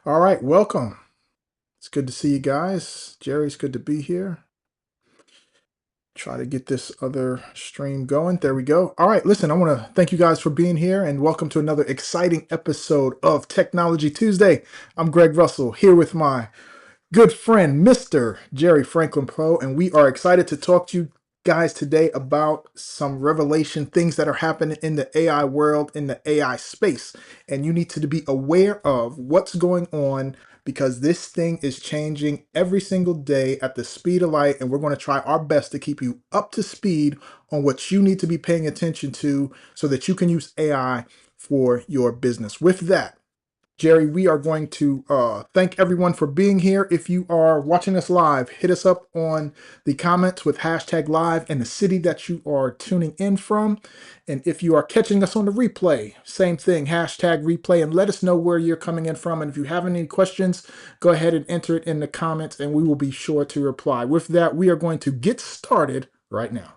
All right, welcome. It's good to see you guys. Jerry's good to be here. Try to get this other stream going. There we go. All right, listen, I want to thank you guys for being here and welcome to another exciting episode of Technology Tuesday. I'm Greg Russell here with my good friend, Mr. Jerry Franklin Poe, and we are excited to talk to you guys today about some revelation things that are happening in the AI world, in the AI space. And you need to be aware of what's going on because this thing is changing every single day at the speed of light, and we're going to try our best to keep you up to speed on what you need to be paying attention to so that you can use AI for your business. With that, Jerry, we are going to thank everyone for being here. If you are watching us live, hit us up on the comments with hashtag live and the city that you are tuning in from. And if you are catching us on the replay, same thing, hashtag replay, and let us know where you're coming in from. And if you have any questions, go ahead and enter it in the comments and we will be sure to reply. With that, we are going to get started right now.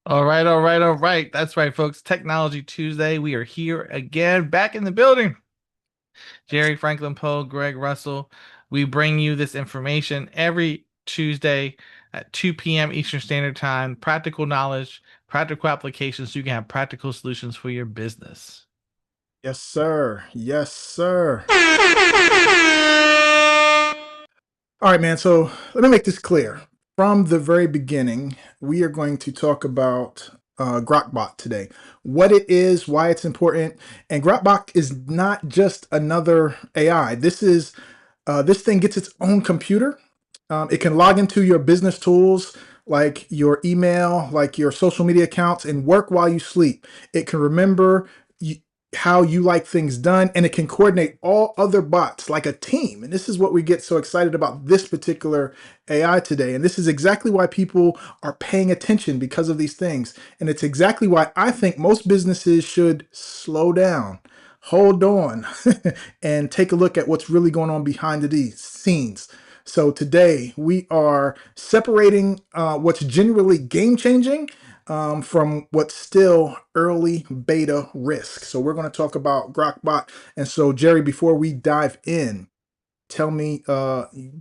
All right. That's right, folks. Technology Tuesday. We are here again, back in the building. Jerry Franklin Poe, Greg Russell. We bring you this information every Tuesday at 2 p.m. Eastern Standard Time. Practical knowledge, practical applications, so you can have practical solutions for your business. Yes, sir. Yes, sir. All right, man. So let me make this clear. From the very beginning, we are going to talk about Grok Bot today. What it is, why it's important. And Grok Bot is not just another AI. This thing gets its own computer. It can log into your business tools like your email, like your social media accounts, and work while you sleep. It can remember how you like things done, and it can coordinate all other bots like a team. And this is what we get so excited about this particular AI today. And this is exactly why people are paying attention because of these things. And it's exactly why I think most businesses should slow down, hold on, and take a look at what's really going on behind the scenes. So today we are separating what's generally game changing from what's still early beta risk. So we're going to talk about Grok Bot. And so, Jerry, before we dive in, tell me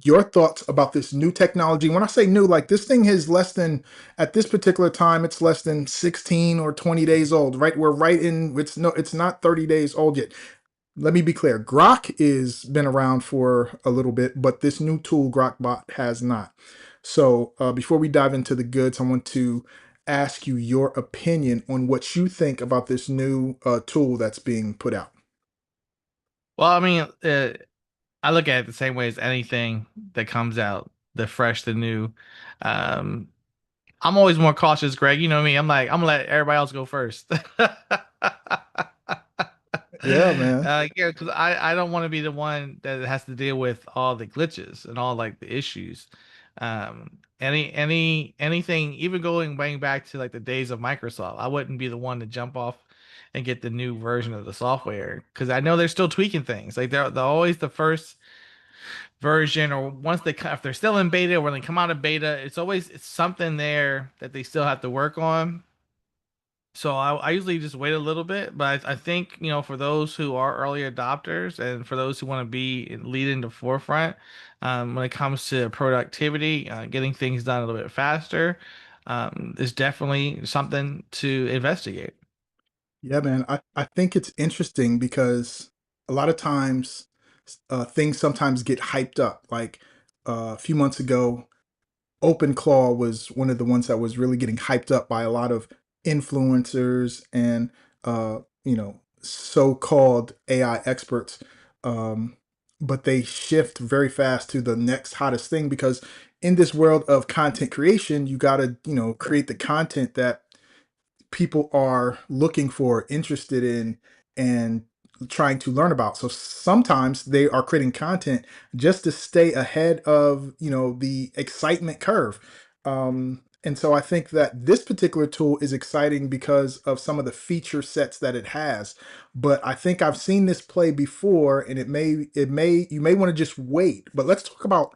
your thoughts about this new technology. When I say new, like this thing is less than, at this particular time, it's less than 16 or 20 days old, right? We're right in, it's not 30 days old yet. Let me be clear. Grok is been around for a little bit, but this new tool, Grokbot, has not. So before we dive into the goods, I want to ask you your opinion on what you think about this new tool that's being put out. Well, I mean, I look at it the same way as anything that comes out, the fresh, the new. Um, I'm always more cautious, Greg. You know me. I'm gonna let everybody else go first. Yeah, man. Yeah, because I don't want to be the one that has to deal with all the glitches and all like the issues. Anything, even going way back to like the days of Microsoft, I wouldn't be the one to jump off and get the new version of the software because I know they're still tweaking things. Like they're always the first version, or once if they're still in beta or when they come out of beta, it's something there that they still have to work on. So I usually just wait a little bit, but I think, for those who are early adopters and for those who want to be lead in the forefront, when it comes to productivity, getting things done a little bit faster, is definitely something to investigate. Yeah, man. I think it's interesting because a lot of times things sometimes get hyped up. Like a few months ago, OpenClaw was one of the ones that was really getting hyped up by a lot of influencers and so-called AI experts. But they shift very fast to the next hottest thing because in this world of content creation, you got to, create the content that people are looking for, interested in, and trying to learn about. So sometimes they are creating content just to stay ahead of, the excitement curve. And so I think that this particular tool is exciting because of some of the feature sets that it has. But I think I've seen this play before, and you may want to just wait. But let's talk about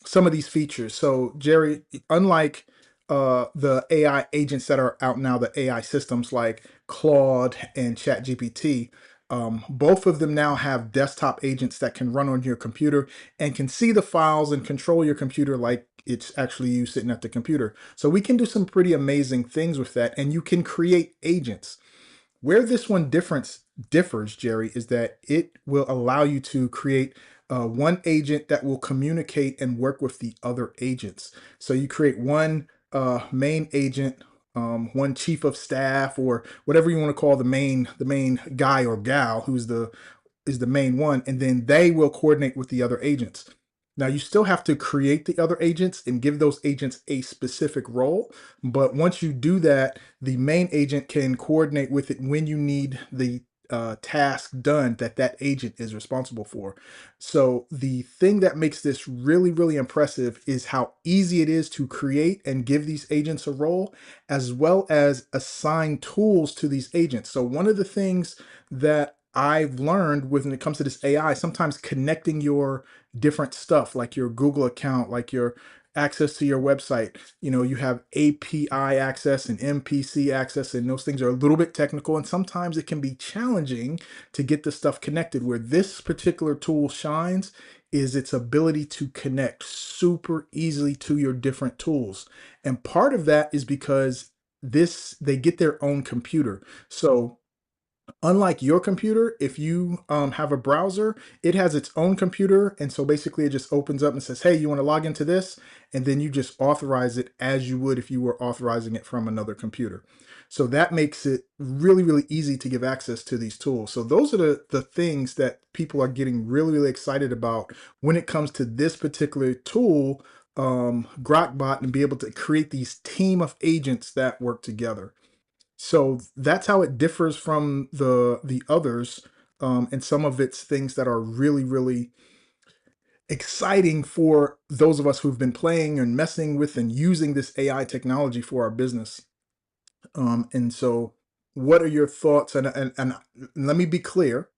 some of these features. So, Jerry, unlike the AI agents that are out now, the AI systems like Claude and ChatGPT, both of them now have desktop agents that can run on your computer and can see the files and control your computer like it's actually you sitting at the computer. So we can do some pretty amazing things with that, and you can create agents. Where this one differs, Jerry, is that it will allow you to create one agent that will communicate and work with the other agents. So you create one main agent, one chief of staff, or whatever you want to call the main guy or gal who's the is the main one, and then they will coordinate with the other agents. Now, you still have to create the other agents and give those agents a specific role. But once you do that, the main agent can coordinate with it when you need the task done that that agent is responsible for. So the thing that makes this really, really impressive is how easy it is to create and give these agents a role, as well as assign tools to these agents. So one of the things that I've learned when it comes to this AI, sometimes connecting your different stuff, like your Google account, like your access to your website. You know, you have API access and MPC access, and those things are a little bit technical, and sometimes it can be challenging to get the stuff connected. Where this particular tool shines is its ability to connect super easily to your different tools. And part of that is because they get their own computer. So unlike your computer, if you have a browser, it has its own computer. And so basically it just opens up and says, hey, you want to log into this? And then you just authorize it as you would if you were authorizing it from another computer. So that makes it really, really easy to give access to these tools. So those are the things that people are getting really, really excited about when it comes to this particular tool, Grokbot, and be able to create these team of agents that work together. So that's how it differs from the others, and some of its things that are really, really exciting for those of us who've been playing and messing with and using this AI technology for our business. And so, what are your thoughts? And let me be clear.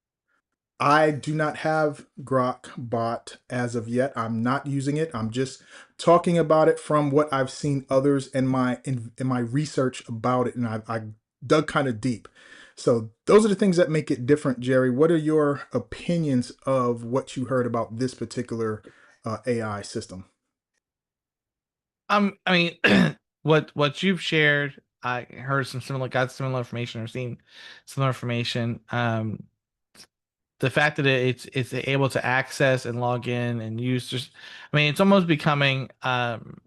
I do not have Grok Bot as of yet. I'm not using it. I'm just talking about it from what I've seen others in my research about it, and I dug kind of deep. So those are the things that make it different, Jerry. What are your opinions of what you heard about this particular AI system? I mean, what you've shared, I heard got similar information or seen similar information. The fact that it's able to access and log in and use just, I mean, it's almost becoming and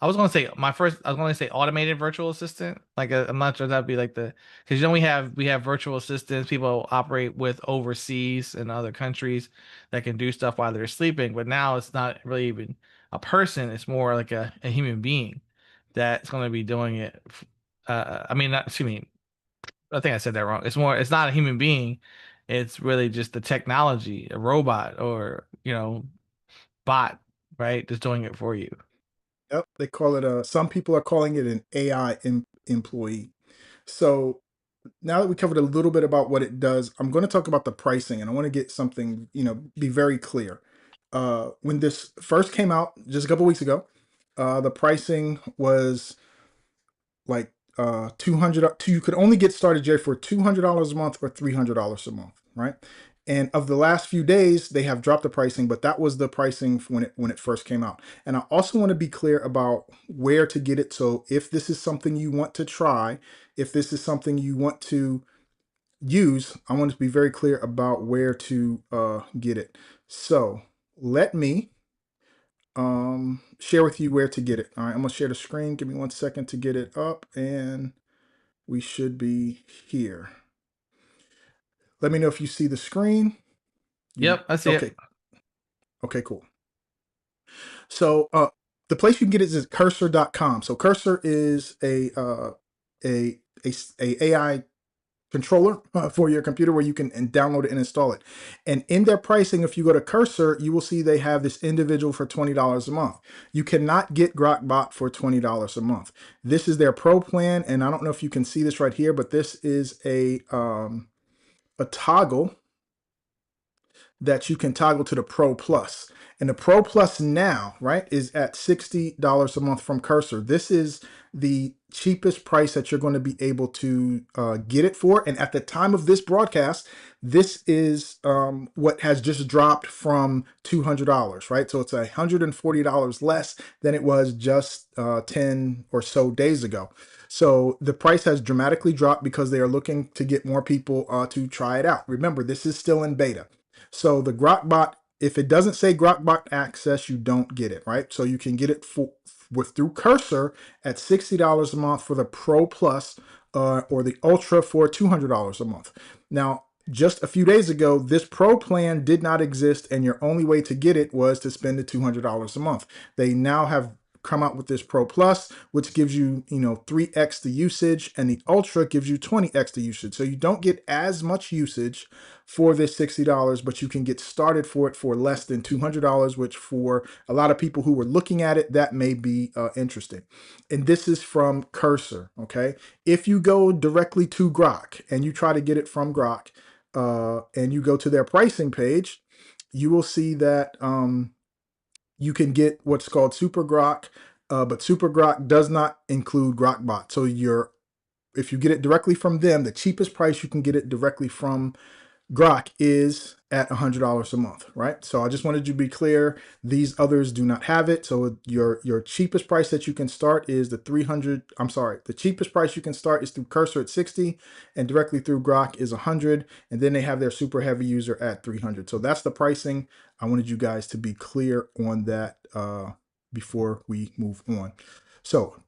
I was going to say automated virtual assistant. Like I'm not sure that'd be like because we have virtual assistants people operate with overseas and other countries that can do stuff while they're sleeping. But now it's not really even a person; it's more like a human being that's going to be doing it. I mean, not, excuse me, I think I said that wrong. It's not a human being. It's really just the technology, a robot or bot, right? Just doing it for you. Yep, they call it a. Some people are calling it an AI employee. So now that we covered a little bit about what it does, I'm going to talk about the pricing, and I want to get something, be very clear. When this first came out just a couple weeks ago, the pricing was like 200. You could only get started, Jerry, for $200 a month or $300 a month, right? And of the last few days, they have dropped the pricing, but that was the pricing when it first came out. And I also want to be clear about where to get it. So if this is something you want to try, if this is something you want to use, I want to be very clear about where to get it. So let me share with you where to get it. All right, I'm gonna share the screen. Give me 1 second to get it up, and we should be here. Let me know if you see the screen. Yep, I see it. Okay? Okay, cool. So the place you can get it is cursor.com. So Cursor is a AI controller for your computer where you can and download it and install it. And in their pricing, if you go to Cursor, you will see they have this individual for $20 a month. You cannot get Grokbot for $20 a month. This is their pro plan, and I don't know if you can see this right here, but this is a toggle that you can toggle to the Pro Plus. And the Pro Plus now, right, is at $60 a month from Cursor. This is the cheapest price that you're going to be able to get it for. And at the time of this broadcast, this is what has just dropped from $200, right? So it's $140 less than it was just 10 or so days ago. So the price has dramatically dropped because they are looking to get more people to try it out. Remember, this is still in beta. So the Grokbot, if it doesn't say Grokbot Access, you don't get it, right? So you can get it through Cursor at $60 a month for the Pro Plus or the Ultra for $200 a month. Now, just a few days ago, this Pro plan did not exist, and your only way to get it was to spend the $200 a month. They now have come out with this Pro Plus, which gives you, 3x the usage, and the Ultra gives you 20x the usage. So you don't get as much usage for this $60, but you can get started for it for less than $200, which for a lot of people who were looking at it, that may be interesting. And this is from Cursor, okay? If you go directly to Grok and you try to get it from Grok, and you go to their pricing page, you will see that you can get what's called Super Grok, but Super Grok does not include Grokbot. So if you get it directly from them, the cheapest price you can get it directly from Grok is at $100 a month, right? So I just wanted you to be clear. These others do not have it. So your cheapest price that you can start is the cheapest price you can start is through Cursor at 60, and directly through Grok is 100, and then they have their super heavy user at 300. So that's the pricing. I wanted you guys to be clear on that before we move on. So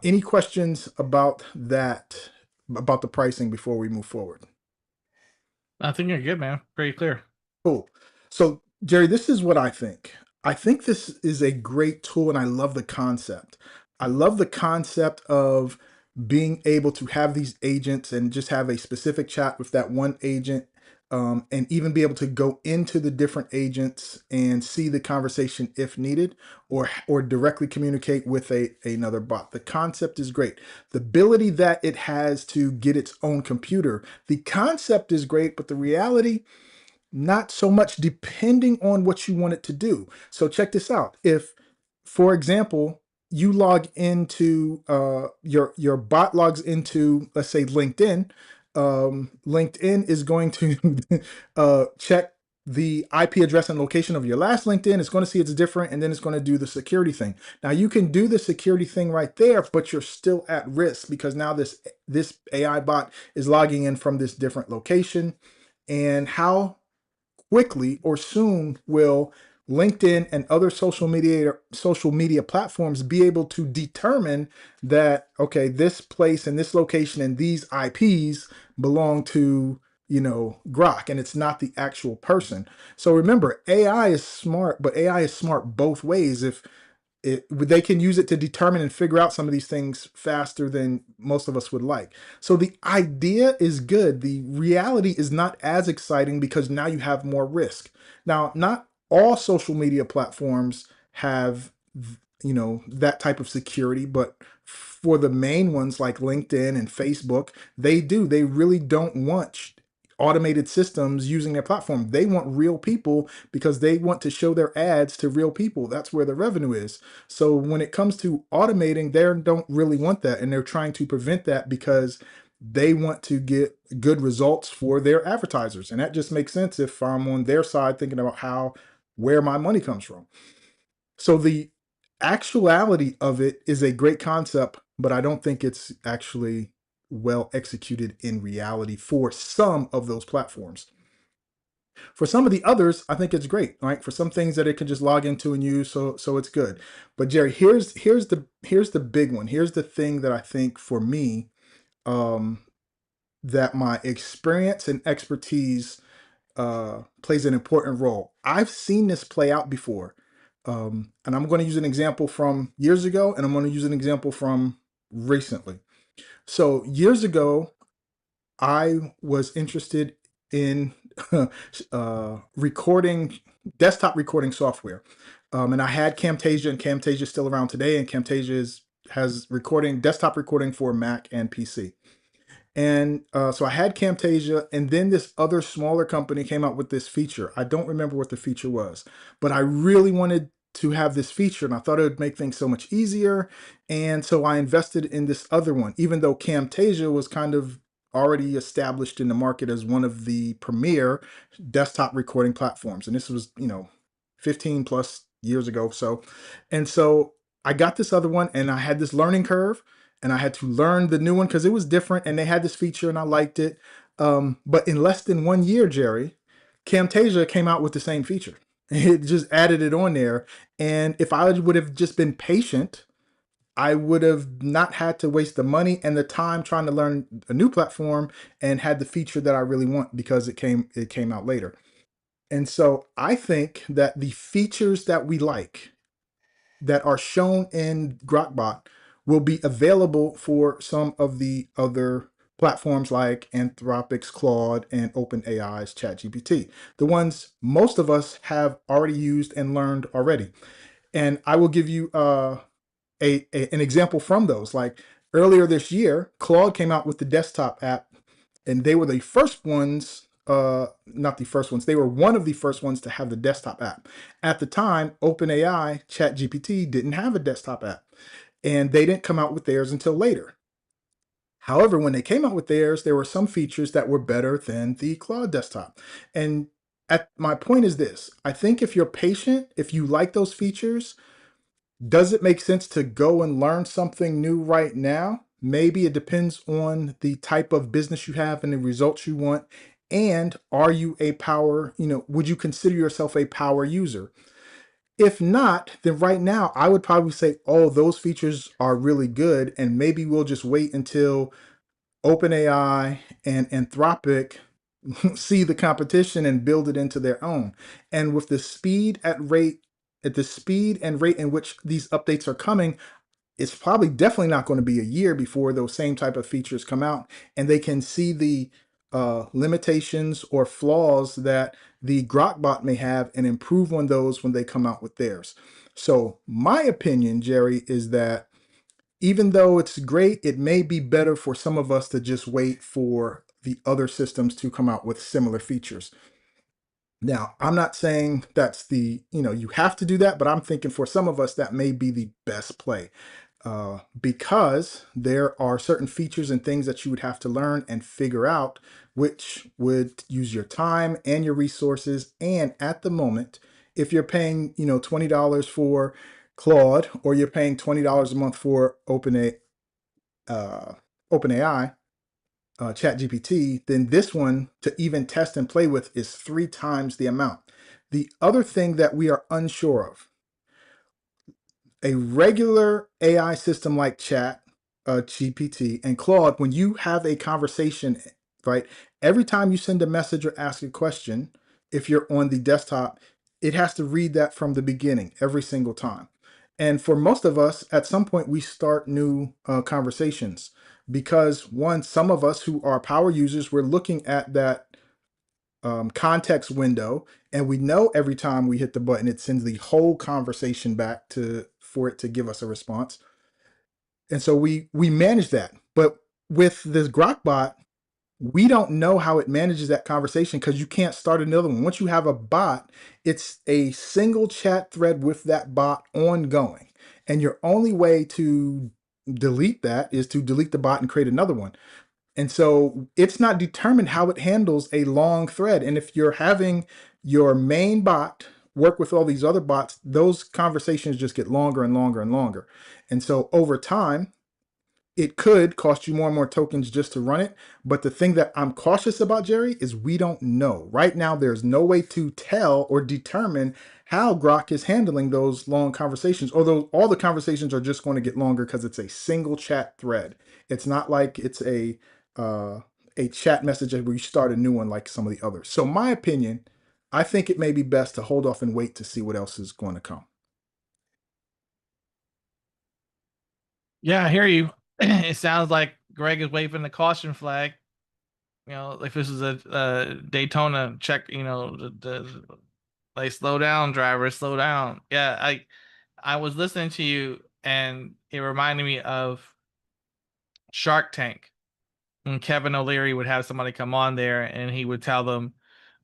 any questions about that, about the pricing before we move forward? I think you're good, man. Pretty clear. Cool. So, Jerry, this is what I think. I think this is a great tool, and I love the concept. I love the concept of being able to have these agents and just have a specific chat with that one agent, and even be able to go into the different agents and see the conversation if needed, or directly communicate with another bot. The concept is great. The ability that it has to get its own computer, the concept is great, but the reality, not so much, depending on what you want it to do. So check this out. If, for example, you log into your bot logs into, let's say, LinkedIn, LinkedIn is going to check the IP address and location of your last LinkedIn. It's going to see it's different, and then it's going to do the security thing. Now you can do the security thing right there, but you're still at risk because now this AI bot is logging in from this different location. And how quickly or soon will LinkedIn and other social media platforms be able to determine that, okay, this place and this location and these IPs belong to, Grok, and it's not the actual person. So remember, AI is smart, but AI is smart both ways. If they can use it to determine and figure out some of these things faster than most of us would like. So the idea is good. The reality is not as exciting because now you have more risk. Now, not all social media platforms have, that type of security, but for the main ones like LinkedIn and Facebook, they do. They really don't want automated systems using their platform. They want real people because they want to show their ads to real people. That's where the revenue is. So when it comes to automating, they don't really want that. And they're trying to prevent that because they want to get good results for their advertisers. And that just makes sense if I'm on their side thinking about where my money comes from. So the actuality of it is a great concept, but I don't think it's actually well executed in reality for some of those platforms. For some of the others, I think it's great, right? For some things that it can just log into and use, so it's good. But Jerry, here's the big one. Here's the thing that I think for me, that my experience and expertise plays an important role. I've seen this play out before. And I'm going to use an example from years ago, and I'm going to use an example from recently. So years ago, I was interested in recording desktop recording software. And I had Camtasia, and Camtasia is still around today, and has recording desktop recording for Mac and PC. And so I had Camtasia, and then this other smaller company came out with this feature. I don't remember what the feature was, but I really wanted to have this feature, and I thought it would make things so much easier. And so I invested in this other one, even though Camtasia was kind of already established in the market as one of the premier desktop recording platforms. And this was, 15 plus years ago. So I got this other one, and I had this learning curve, and I had to learn the new one because it was different and they had this feature and I liked it. But in less than 1 year, Jerry, Camtasia came out with the same feature. It just added it on there. And if I would have just been patient, I would have not had to waste the money and the time trying to learn a new platform and had the feature that I really want because it came out later. And so I think that the features that we like that are shown in Grokbot will be available for some of the other platforms like Anthropic's Claude and OpenAI's ChatGPT, the ones most of us have already used and learned already. And I will give you an example from those. Like earlier this year, Claude came out with the desktop app, and they were the first ones. Not the first ones. They were one of the first ones to have the desktop app. At the time, OpenAI ChatGPT didn't have a desktop app, and they didn't come out with theirs until later. However, when they came out with theirs, there were some features that were better than the Claude desktop. And my point is this: I think if you're patient, if you like those features, does it make sense to go and learn something new right now? Maybe it depends on the type of business you have and the results you want. And are you a power, would you consider yourself a power user? If not, then right now I would probably say, oh, those features are really good. And maybe we'll just wait until OpenAI and Anthropic see the competition and build it into their own. And with at the speed and rate in which these updates are coming, it's probably definitely not going to be a year before those same type of features come out and they can see the limitations or flaws that the Grokbot may have and improve on those when they come out with theirs. So my opinion, Jerry, is that even though it's great, it may be better for some of us to just wait for the other systems to come out with similar features. Now, I'm not saying that's you have to do that, but I'm thinking for some of us, that may be the best play because there are certain features and things that you would have to learn and figure out, which would use your time and your resources. And at the moment, if you're paying, $20 for Claude or you're paying $20 a month for uh, OpenAI, ChatGPT, then this one to even test and play with is 3 times the amount. The other thing that we are unsure of, a regular AI system like GPT, and Claude, when you have a conversation, right, every time you send a message or ask a question, if you're on the desktop, it has to read that from the beginning every single time. And for most of us, at some point, we start new conversations because one, some of us who are power users, we're looking at that context window, and we know every time we hit the button, it sends the whole conversation back to for it to give us a response. And so we manage that. But with this Grokbot, we don't know how it manages that conversation because you can't start another one. Once you have a bot, it's a single chat thread with that bot ongoing. And your only way to delete that is to delete the bot and create another one. And so it's not determined how it handles a long thread. And if you're having your main bot work with all these other bots, those conversations just get longer and longer and longer. And so over time, it could cost you more and more tokens just to run it. But the thing that I'm cautious about, Jerry, is we don't know. Right now, there's no way to tell or determine how Grok is handling those long conversations, although all the conversations are just going to get longer because it's a single chat thread. It's not like it's uh, a chat message where you start a new one like some of the others. So my opinion, I think it may be best to hold off and wait to see what else is going to come. Yeah, I hear you. It sounds like Greg is waving the caution flag. Like this is a Daytona check, like slow down, driver, slow down. Yeah, I was listening to you, and it reminded me of Shark Tank. And Kevin O'Leary would have somebody come on there, and he would tell them,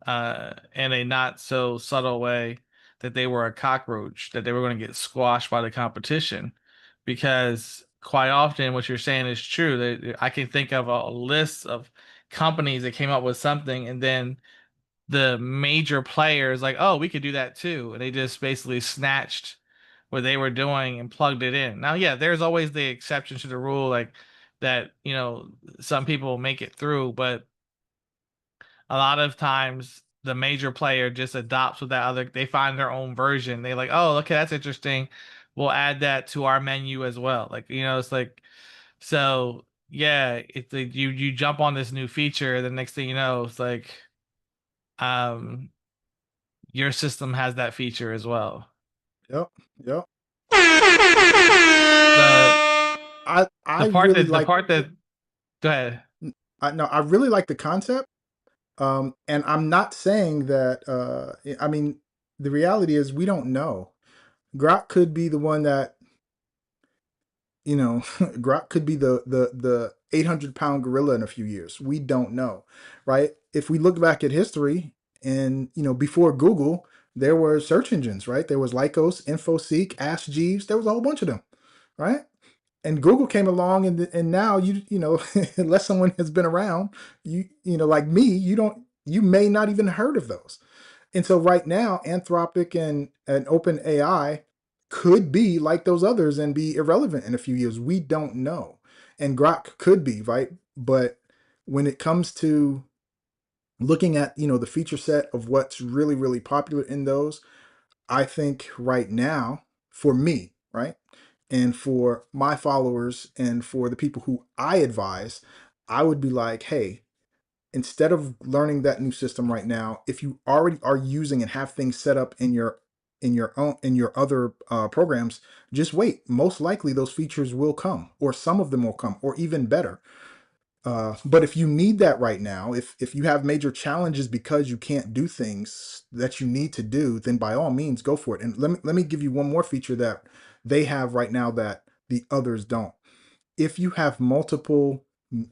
in a not so subtle way, that they were a cockroach, that they were going to get squashed by the competition. Because quite often, what you're saying is true. That I can think of a list of companies that came up with something, and then the major players like, oh, we could do that too, and they just basically snatched what they were doing and plugged it in. Now, yeah, there's always the exception to the rule, like that, some people make it through, but a lot of times the major player just adopts with that other, they find their own version. They like, oh, okay, that's interesting. We'll add that to our menu as well. Like, it's like, so yeah, it's like you jump on this new feature, the next thing you know, it's like, um your system has that feature as well. Yep. Yep. The I really the like. part that go ahead. I no, I really like the concept. And I'm not saying that. I mean, the reality is we don't know. Grok could be the one that, Grok could be the 800-pound gorilla in a few years. We don't know, right? If we look back at history, and before Google, there were search engines, right? There was Lycos, InfoSeek, Ask Jeeves. There was a whole bunch of them, right? And Google came along, and now unless someone has been around, like me, you may not even heard of those. And so right now, Anthropic and Open AI could be like those others and be irrelevant in a few years. We don't know. And Grok could be, right? But when it comes to looking at, the feature set of what's really, really popular in those, I think right now, for me, right? And for my followers and for the people who I advise, I would be like, hey, instead of learning that new system right now, if you already are using and have things set up in your other programs, just wait. Most likely those features will come, or some of them will come, or even better. But if you need that right now, if you have major challenges because you can't do things that you need to do, then by all means go for it. And let me give you one more feature that they have right now that the others don't. If you have multiple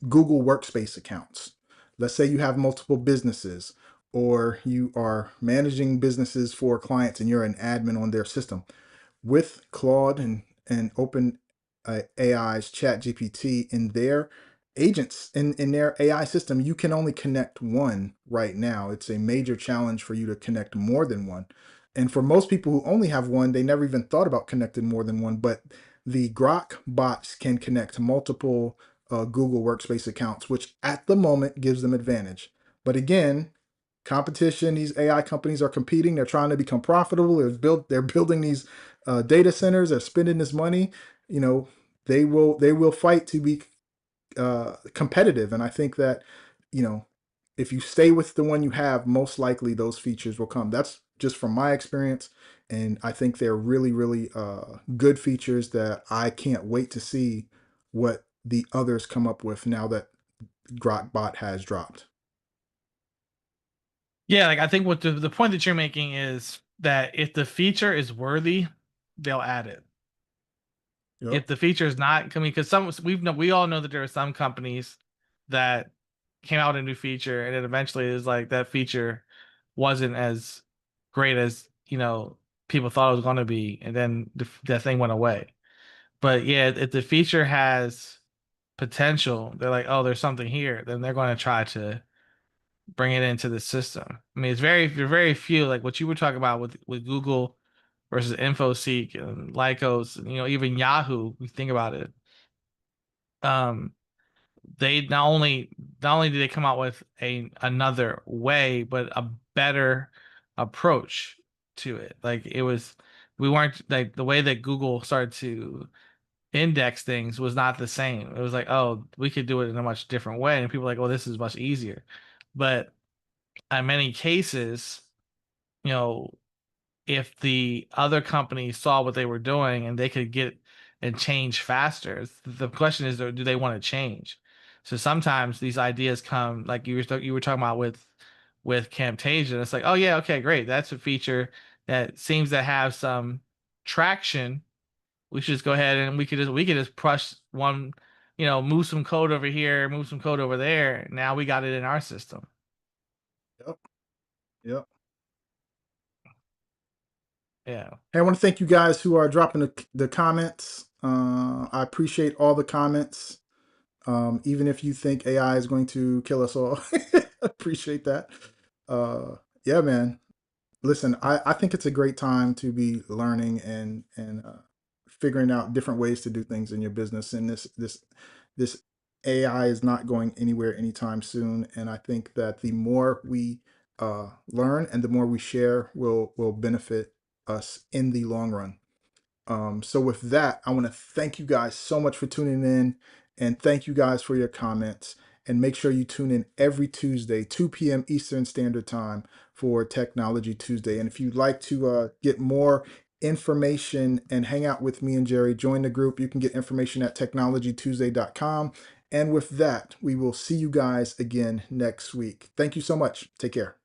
Google Workspace accounts, let's say you have multiple businesses, or you are managing businesses for clients and you're an admin on their system, with Claude and Open AI's Chat GPT in their agents in their AI system, you can only connect one right now. It's a major challenge for you to connect more than one. And for most people who only have one, they never even thought about connecting more than one. But the Grok bots can connect multiple Google Workspace accounts, which at the moment gives them advantage. But again, competition, these AI companies are competing. They're trying to become profitable. They're building these data centers. They're spending this money. You know, they will fight to be competitive. And I think that, you know, if you stay with the one you have, most likely those features will come. That's just from my experience. And I think they're really, really good features that I can't wait to see what the others come up with now that Grokbot has dropped. Yeah, like I think what the point that you're making is that if the feature is worthy, they'll add it. Yep. If the feature is not coming, because we all know that there are some companies that came out with a new feature, and then eventually is like that feature wasn't as great as people thought it was going to be, and then that thing went away. But yeah, if the feature has potential, they're like, oh, there's something here, then they're going to try to bring it into the system. I mean, you're very few, like what you were talking about with Google versus InfoSeek and Lycos, and, even Yahoo. We think about it. Um, they not only did they come out with another way, but a better approach to it. Like it was, we weren't like the way that Google started to index things was not the same. It was like, oh, we could do it in a much different way, and people were like, oh, this is much easier. But in many cases, you know, if the other company saw what they were doing and they could get and change faster, the question is, do they want to change? So sometimes these ideas come like you were talking about with Camtasia. It's like, oh yeah, okay, great. That's a feature that seems to have some traction. We should just go ahead and we could just push one, move some code over here, move some code over there. Now we got it in our system. Yep. Yep. Yeah. Hey, I want to thank you guys who are dropping the comments. I appreciate all the comments. Even if you think AI is going to kill us all, appreciate that. Yeah, man. Listen, I think it's a great time to be learning and figuring out different ways to do things in your business. And this AI is not going anywhere anytime soon. And I think that the more we learn and the more we share will benefit us in the long run. So with that, I want to thank you guys so much for tuning in and thank you guys for your comments. And make sure you tune in every Tuesday, 2 p.m. Eastern Standard Time for Technology Tuesday. And if you'd like to get more information and hang out with me and Jerry, join the group. You can get information at technologytuesday.com. And with that, we will see you guys again next week. Thank you so much. Take care.